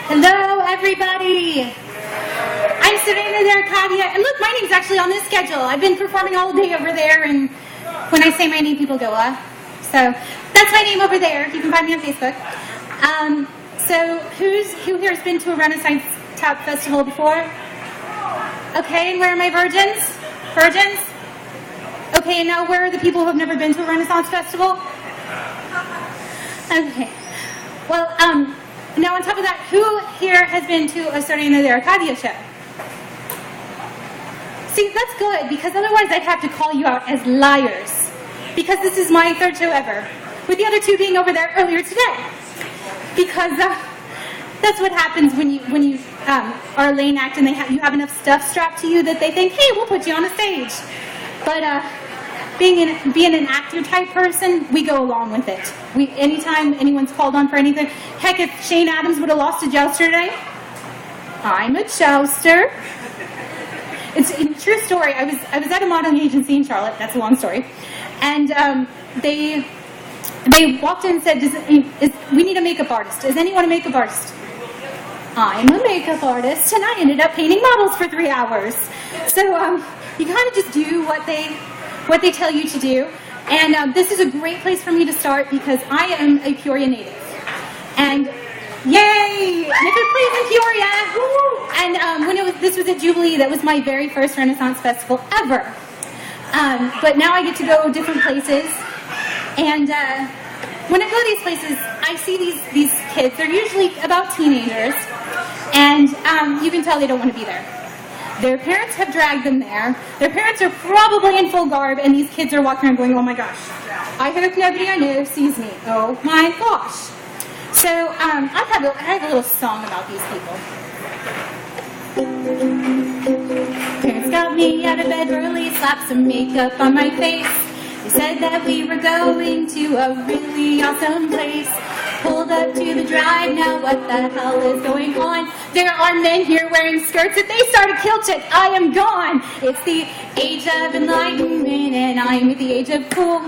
Hello, everybody. I'm Sirena de Arcadia, and look, my name's actually on this schedule. I've been performing all day over there, and when I say my name, people go, So that's my name over there. You can find me on Facebook. So who here has been to a Renaissance Tap Festival before? Okay, and where are my virgins? Virgins? Okay, and now where are the people who have never been to a Renaissance Festival? Okay. Well, now on top of that, who here has been to a Sirena de Arcadia show? See, that's good, because otherwise I'd have to call you out as liars. Because this is my third show ever, with the other two being over there earlier today. Because that's what happens when you are a lane act and you have enough stuff strapped to you that they think, hey, we'll put you on a stage. But being an actor type person, we go along with it. Anytime anyone's called on for anything, heck, if Shane Adams would have lost a jouster today, I'm a jouster. It's a true story. I was at a modeling agency in Charlotte. That's a long story, and they walked in and said, "We need a makeup artist. Is anyone a makeup artist?" I'm a makeup artist, and I ended up painting models for 3 hours. So you kind of just do what they tell you to do, and this is a great place for me to start because I am a Peoria native, and yay! Nicker plays in Peoria, and when this was at Jubilee, that was my very first Renaissance Festival ever. But now I get to go different places, and when I go to these places, I see these kids. They're usually about teenagers, and you can tell they don't want to be there. Their parents have dragged them there. Their parents are probably in full garb, and these kids are walking around going, oh my gosh, I hope nobody I know sees me. Oh my gosh. So I have a little song about these people. Parents got me out of bed early, slapped some makeup on my face. They said that we were going to a really awesome place. Pulled up to the drive, now what the hell is going on? There are men here wearing skirts. If they start a kill check, I am gone. It's the age of enlightenment, and I'm at the age of cool.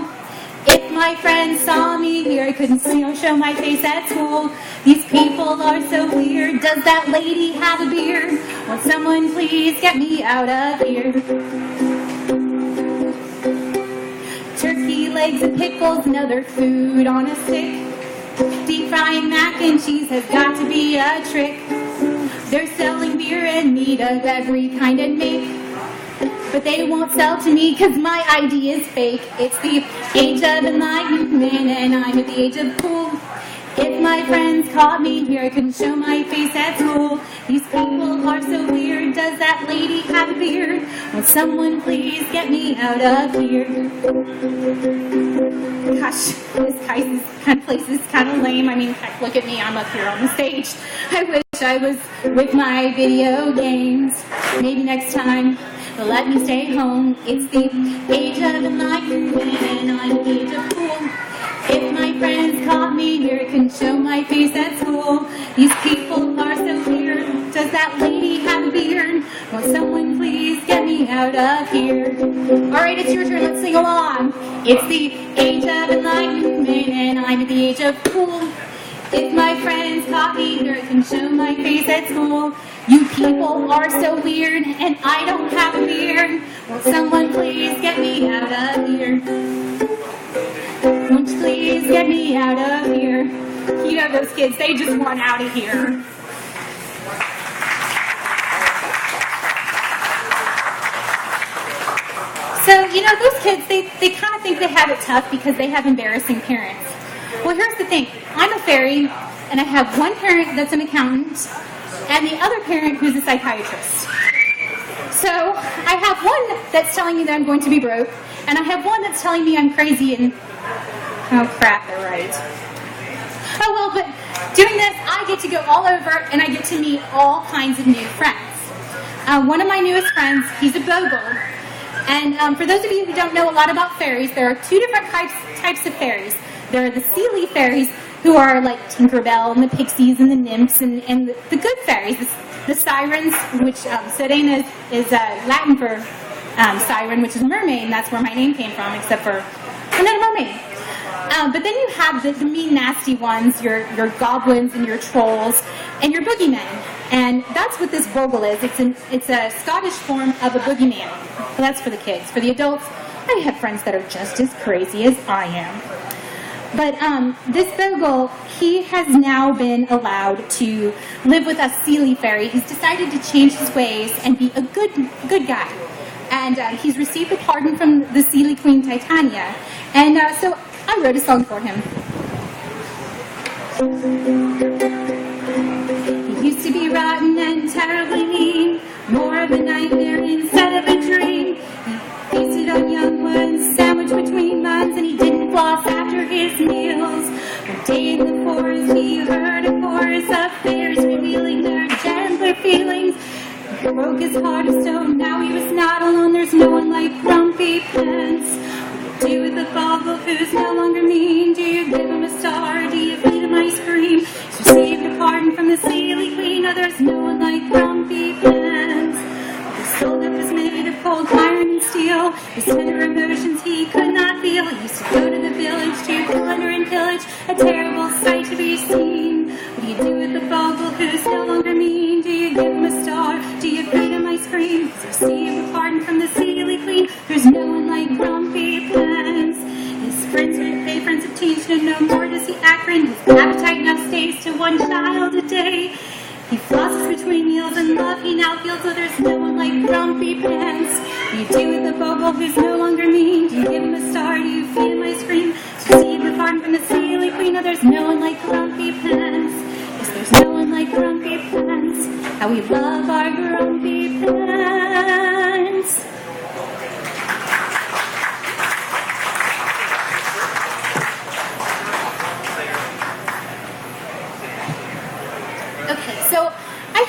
If my friends saw me here, I couldn't show my face at school. These people are so weird. Does that lady have a beard? Will someone please get me out of here? Turkey legs and pickles and other food on a stick. Deep frying mac and cheese has got to be a trick. They're selling beer and meat of every kind of make, but they won't sell to me because my ID is fake. It's the age of enlightenment, and I'm at the age of cool. If my friends caught me here, I couldn't show my face at school. These people are so weird. Does that lady have a beard? Will someone please get me out of here? Gosh, this kind of place is kind of lame. I mean, heck, look at me. I'm up here on the stage. I wish I was with my video games. Maybe next time they'll let me stay home. It's the age of enlightenment, and I'm the age of cool. If my friends caught me here, I couldn't show my face at school. These people are so weird. Does that lady have a beard? Will someone please get me out of here? Alright, it's your turn. Let's sing along. It's the age of enlightenment, and I'm at the age of cool. If my friends caught me here, I can show my face at school. You people are so weird, and I don't have a beard. Will someone please get me out of here? Won't you please get me out of here? You know those kids, they just want out of here. So, you know, those kids, they kind of think they have it tough because they have embarrassing parents. Well, here's the thing. I'm a fairy, and I have one parent that's an accountant, and the other parent who's a psychiatrist. So, I have one that's telling me that I'm going to be broke, and I have one that's telling me I'm crazy and... Oh crap, they're right. Oh well, but doing this, I get to go all over and I get to meet all kinds of new friends. One of my newest friends, he's a bogle. And for those of you who don't know a lot about fairies, there are two different types of fairies. There are the sea leaf fairies, who are like Tinkerbell and the pixies and the nymphs and the good fairies, the sirens, which Sirena is Latin for siren, which is mermaid, and that's where my name came from, except for I'm not a mermaid. But then you have the mean, nasty ones, your goblins and your trolls and your boogeymen. And that's what this bogle is. It's a Scottish form of a boogeyman. But that's for the kids. For the adults, I have friends that are just as crazy as I am. But this bogle, he has now been allowed to live with us Seelie fairy. He's decided to change his ways and be a good guy. And he's received a pardon from the Seelie Queen Titania. And so I wrote a song for him. He used to be rotten and terribly mean, more of a nightmare instead of a dream. He feasted on young ones, sandwiched between buns, and he didn't floss after his meals. One day in the forest he heard a chorus of fairies revealing their gentler feelings. He broke his heart of stone, now he was not alone, there's no one like Grumpy Pants. What do you do with the bogle who's no longer mean? Do you give him a star, do you feed him ice cream? He's received a pardon from the Seelie Queen, now there's no one like Grumpy Pants. His soul that was made of cold iron and steel, his tender emotions he could not feel. He used to go to the village to plunder and pillage, a terrible sight to be seen. What do you do with the bogle who's no longer mean? Do you give him a star? Do you feed him ice cream? He's received a pardon from the Seelie Queen. There's no one like Grumpy Pants. His friends have changed and no more does he act grin. His appetite now stays to one child a day. He flosses between meals and love he now feels, so there's no one like Grumpy Pants. What do you do with the bogle who's no longer mean? Do you give him a star? Do you feed him ice cream? Receive the pardon from the Seelie Queen. No, there's no one like Grumpy Pants. Yes, there's no one like Grumpy Pants. How we love our Grumpy Pants. Okay, so I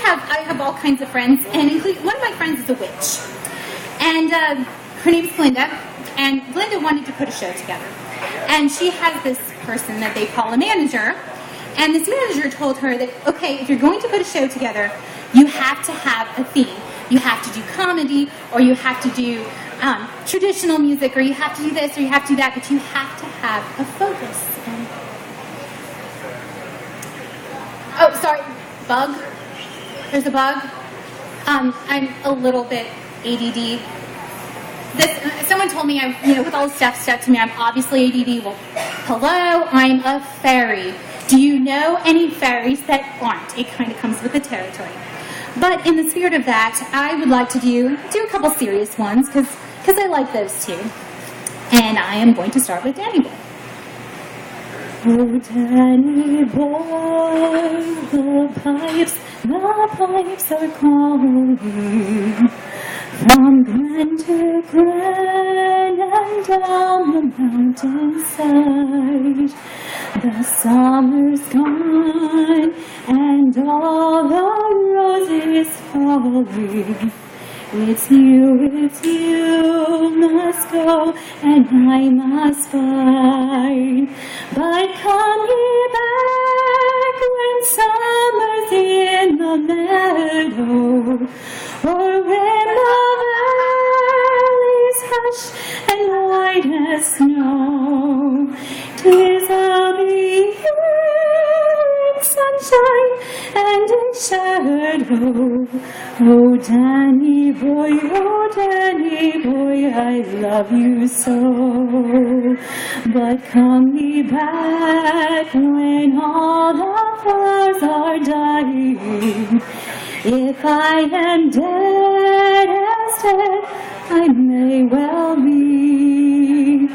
have all kinds of friends, and including one of my friends is a witch, and her name's Glinda, and Glinda wanted to put a show together, and she has this person that they call a manager, and this manager told her that, okay, if you're going to put a show together, you have to have a theme. You have to do comedy, or you have to do traditional music, or you have to do this, or you have to do that, but you have to have a focus. Oh, sorry. Bug. There's a bug. I'm a little bit ADD. Someone told me, with all the stuff stuck to me, I'm obviously ADD. Well, hello, I'm a fairy. Do you know any fairies that aren't? It kind of comes with the territory. But in the spirit of that, I would like to do a couple serious ones, because I like those too. And I am going to start with Danny Boy. Oh, Danny Boy, the pipes are calling. From glen to glen and down the mountainside, the summer's gone and all the roses falling. It's you must go and I must find. But come ye back when summer's in the meadow, or when the valleys hush and white as snow. 'Tis I'll be here in sunshine and in shadow. Oh, Danny boy, I love you so. But come me back when all the flowers are dying. If I am dead as dead, I may well be.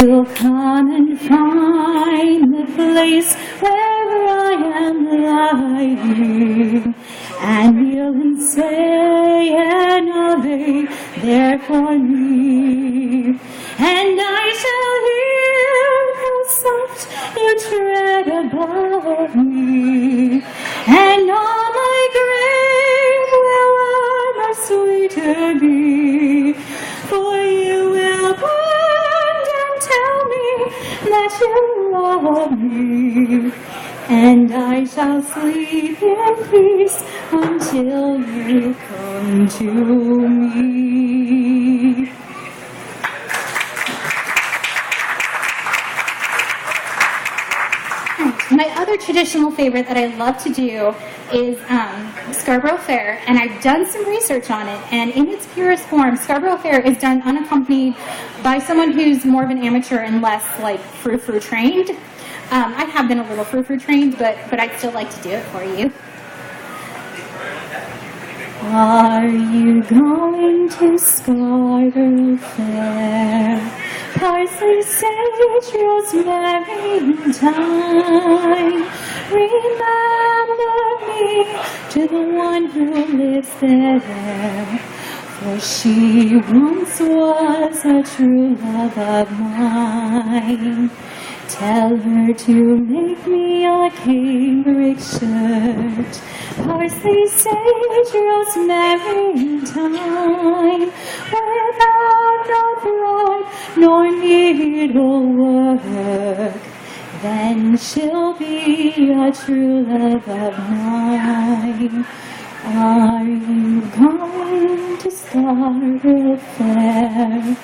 You'll come and find the place where I am lying, and you'll say an Ave there for me, and I shall hear how soft you tread above me, and all my grave will ever sweeter be, for you will bond and tell me that you love me, and I shall sleep in peace until you come to me. other traditional favorite that I love to do is Scarborough Fair, and I've done some research on it, and in its purest form, Scarborough Fair is done unaccompanied by someone who's more of an amateur and less like frou-frou trained. I have been a little frou-frou trained, but I'd still like to do it for you. Are you going to Scarborough Fair? Parsley, sage, rosemary, and thyme. Remember me to the one who lives there. For she once was a true love of mine. Tell her to make me a cambric shirt. Parsley, sage, rosemary, and thyme. Without no thread nor needlework, then she'll be a true love of mine. Are you going to Scarborough Fair?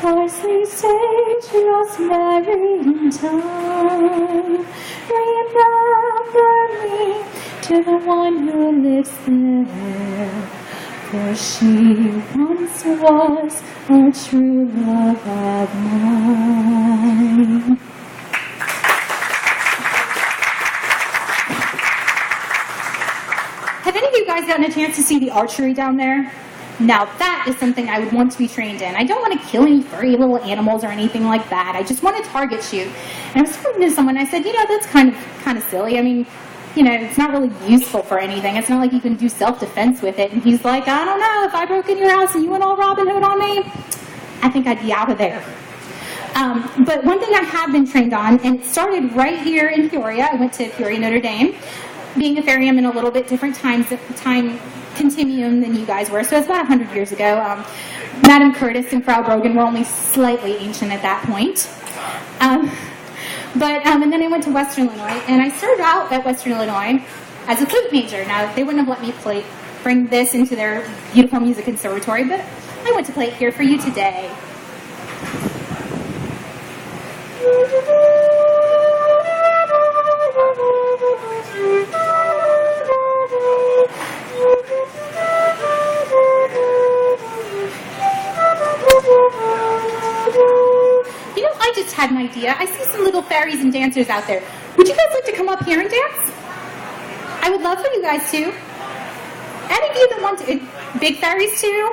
Parsley, sage, rosemary, and thyme. Remember me to the one who lives there. For she once was a true love of mine. Have any of you guys gotten a chance to see the archery down there? Now that is something I would want to be trained in. I don't want to kill any furry little animals or anything like that. I just want to target shoot. And I was talking to someone, I said, you know, that's kind of silly. I mean, you know, it's not really useful for anything. It's not like you can do self-defense with it. And he's like, I don't know, if I broke in your house and you went all Robin Hood on me, I think I'd be out of there. But one thing I have been trained on, and it started right here in Peoria. I went to Peoria, Notre Dame. Being a Fairium in a little bit different time continuum than you guys were, so it's about 100 years ago. Madam Curtis and Frau Brogan were only slightly ancient at that point. And then I went to Western Illinois, and I started out at Western Illinois as a flute major. Now, they wouldn't have let me bring this into their beautiful music conservatory, but I went to play it here for you today. You know, I just had an idea. I see some little fairies and dancers out there. Would you guys like to come up here and dance? I would love for you guys to. Any of you that want to, big fairies too?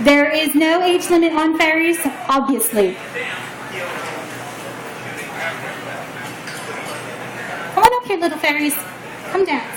There is no age limit on fairies, obviously. Come on up here, little fairies. Come dance.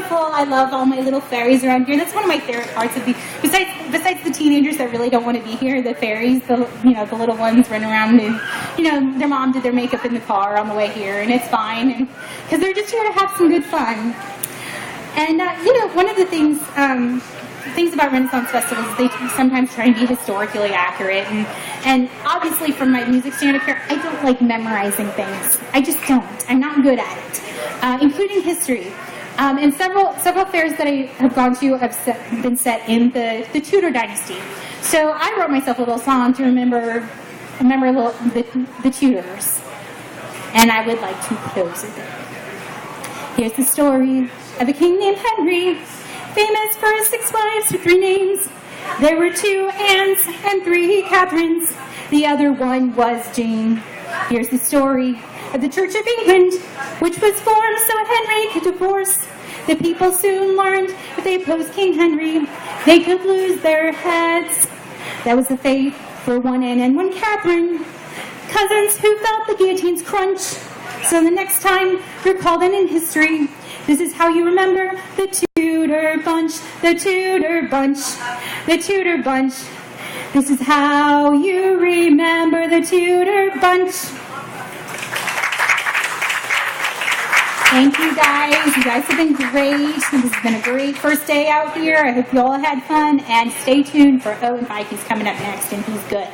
beautiful. I love all my little fairies around here. That's one of my favorite parts of the, besides the teenagers that really don't want to be here, the fairies, the little ones running around and, their mom did their makeup in the car on the way here, and it's fine, and because they're just here to have some good fun. And, one of the things about Renaissance festivals is they sometimes try and be historically accurate, and obviously from my music standard here, I don't like memorizing things. I just don't. I'm not good at it, including history. And several fairs that I have gone to have been set in the Tudor dynasty. So I wrote myself a little song to remember the Tudors, and I would like to close it there. Here's the story of a king named Henry, famous for his 6 wives with 3 names. There were 2 Annes and 3 Catherines. The other one was Jane. Here's the story of the Church of England, which was formed so Henry could divorce. The people soon learned if they opposed King Henry, they could lose their heads. That was the fate for 1 Anne and 1 Catherine, cousins who felt the guillotine's crunch. So the next time you're called in history, this is how you remember the Tudor bunch, the Tudor bunch, the Tudor bunch. This is how you remember the Tudor bunch. Thank you guys. You guys have been great. This has been a great first day out here. I hope you all had fun, and stay tuned for Owen Pike. He's coming up next, and he's good.